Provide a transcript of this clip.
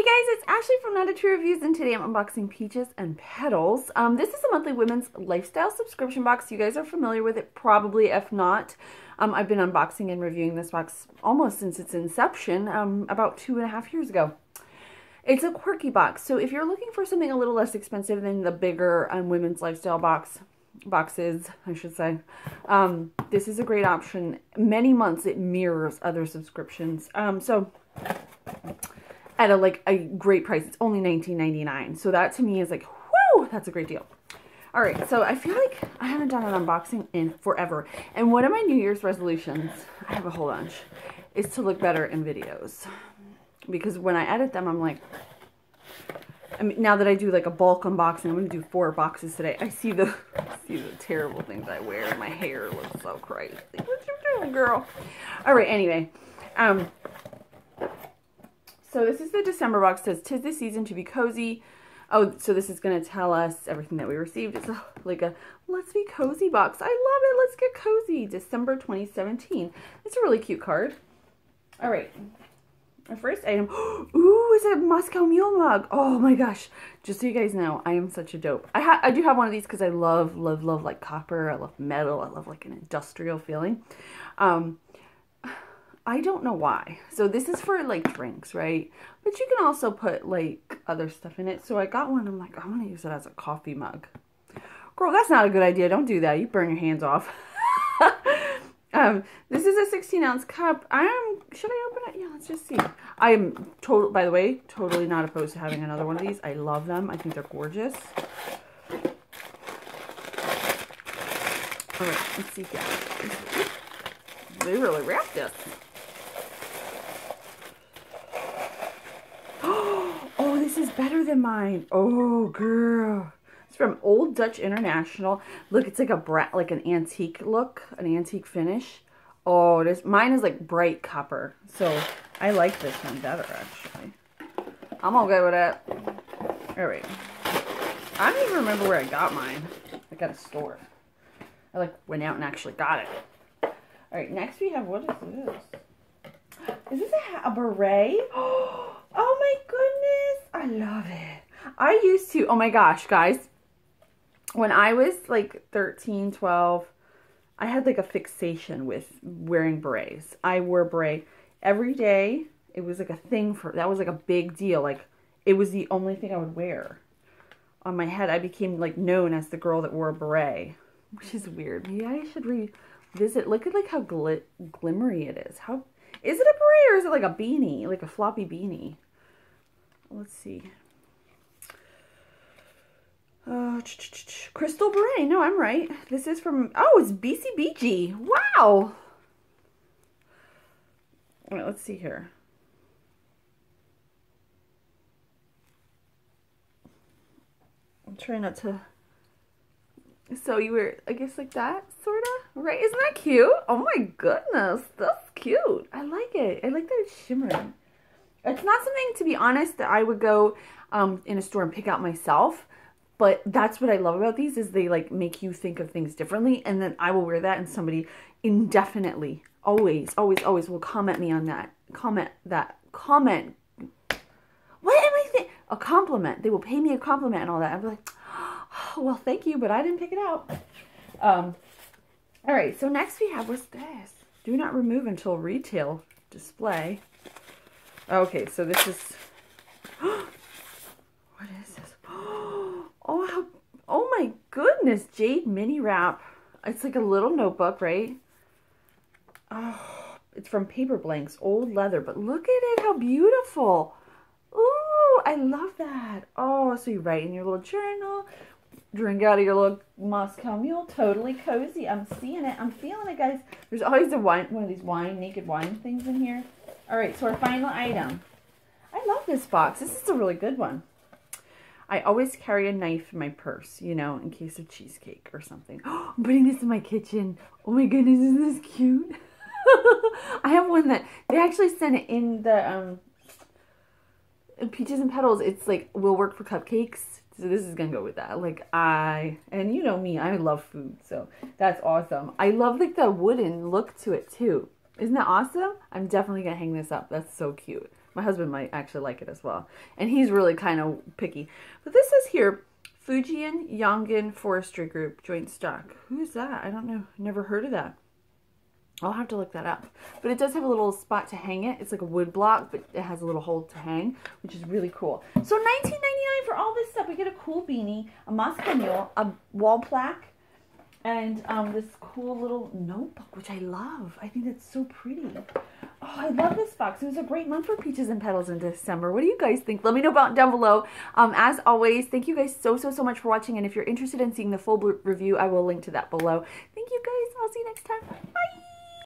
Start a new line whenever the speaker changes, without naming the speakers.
Guys, it's Ashley from Not a True Reviews, and today I'm unboxing Peaches and Petals. This is a monthly women's lifestyle subscription box. You guys are familiar with it, probably. If not, I've been unboxing and reviewing this box almost since its inception, about 2.5 years ago. It's a quirky box, so if you're looking for something a little less expensive than the bigger women's lifestyle boxes, I should say, this is a great option. Many months it mirrors other subscriptions. So at a great price. It's only $19.99. So that to me is like, whoo, that's a great deal. All right, so I feel like I haven't done an unboxing in forever. And one of my New Year's resolutions, I have a whole bunch, is to look better in videos. Because when I edit them, I'm like, I mean, now that I do like a bulk unboxing, I'm going to do 4 boxes today. I see the terrible things I wear, and my hair looks so crazy. What you doing, girl? All right, anyway. So this is the December box. It says, "'Tis the season to be cozy." Oh, so this is going to tell us everything that we received. It's like a let's be cozy box. I love it. Let's get cozy. December 2017. It's a really cute card. All right. Our first item. Ooh, is it a Moscow Mule mug? Oh my gosh. Just so you guys know, I am such a dope. I do have one of these because I love like copper. I love metal. I love like an industrial feeling. I don't know why. So this is for like drinks, right? But you can also put like other stuff in it. So I got one. I'm like, I want to use it as a coffee mug. Girl, that's not a good idea. Don't do that. You burn your hands off. This is a 16-ounce cup. Should I open it? Yeah, let's just see. I am by the way, totally not opposed to having another one of these. I love them. I think they're gorgeous. All right, let's see here. They really wrapped this. Oh, this is better than mine. Oh, girl. It's from Old Dutch International. Look, it's like like an antique look, an antique finish. Oh, mine is like bright copper. So I like this one better, actually. I'm okay with it. All right. I don't even remember where I got mine. I got a store. I like went out and actually got it. All right, next we have, what is this? Is this a beret? Oh my goodness, I love it. I used to, oh my gosh, guys, when I was like 13, 12, I had like a fixation with wearing berets. I wore a beret every day. It was like a thing that was like a big deal. Like, it was the only thing I would wear on my head. I became like known as the girl that wore a beret, which is weird. Maybe I should revisit. Look at like how glimmery it is. How is it a beret or is it like a beanie, like a floppy beanie? Let's see. Crystal beret. No, I'm right. This is from, oh, it's BCBG. Wow. All right, let's see here. I'm trying not to. So you wear, I guess, like that, sort of, right? Isn't that cute? Oh my goodness, that's cute. I like it. I like that it's shimmering. It's not something, to be honest, that I would go in a store and pick out myself. But that's what I love about these, is they like make you think of things differently. And then I will wear that and somebody indefinitely, always will comment me on that. Comment. What am I saying? A compliment. They will pay me a compliment and all that. I'll be like, oh, well, thank you, but I didn't pick it out. All right, so next we have, what's this? Do not remove until retail display. Okay, so this is, what is this? Oh my goodness, jade mini wrap. It's like a little notebook, right? Oh, it's from Paper Blanks, old leather, but look at it, how beautiful. Ooh, I love that. Oh, so you write in your little journal, drink out of your little Moscow Mule, totally cozy. I'm seeing it. I'm feeling it, guys. There's always one of these naked wine things in here. All right, so our final item. I love this box. This is a really good one. I always carry a knife in my purse, you know, in case of cheesecake or something. Oh, I'm putting this in my kitchen. Oh my goodness, isn't this cute? I have one that they actually sent it in the Peaches and Petals. It's like, will work for cupcakes. So this is gonna go with that. Like, and you know me, I love food, so that's awesome. I love like the wooden look to it too. Isn't that awesome? I'm definitely gonna hang this up. That's so cute. My husband might actually like it as well. And he's really kind of picky. But this says here, Fujian Yongin Forestry Group joint stock. Who's that? I don't know. Never heard of that. I'll have to look that up. But it does have a little spot to hang it. It's like a wood block, but it has a little hole to hang, which is really cool. So $19.99 for all this stuff. We get a cool beanie, a mascanule, a wall plaque, and this cool little notebook, which I love. I think that's so pretty. Oh, I love this box. It was a great month for Peaches and Petals in December. What do you guys think? Let me know about down below. As always, thank you guys so much for watching. And if you're interested in seeing the full review, I will link to that below. Thank you guys. I'll see you next time. Bye.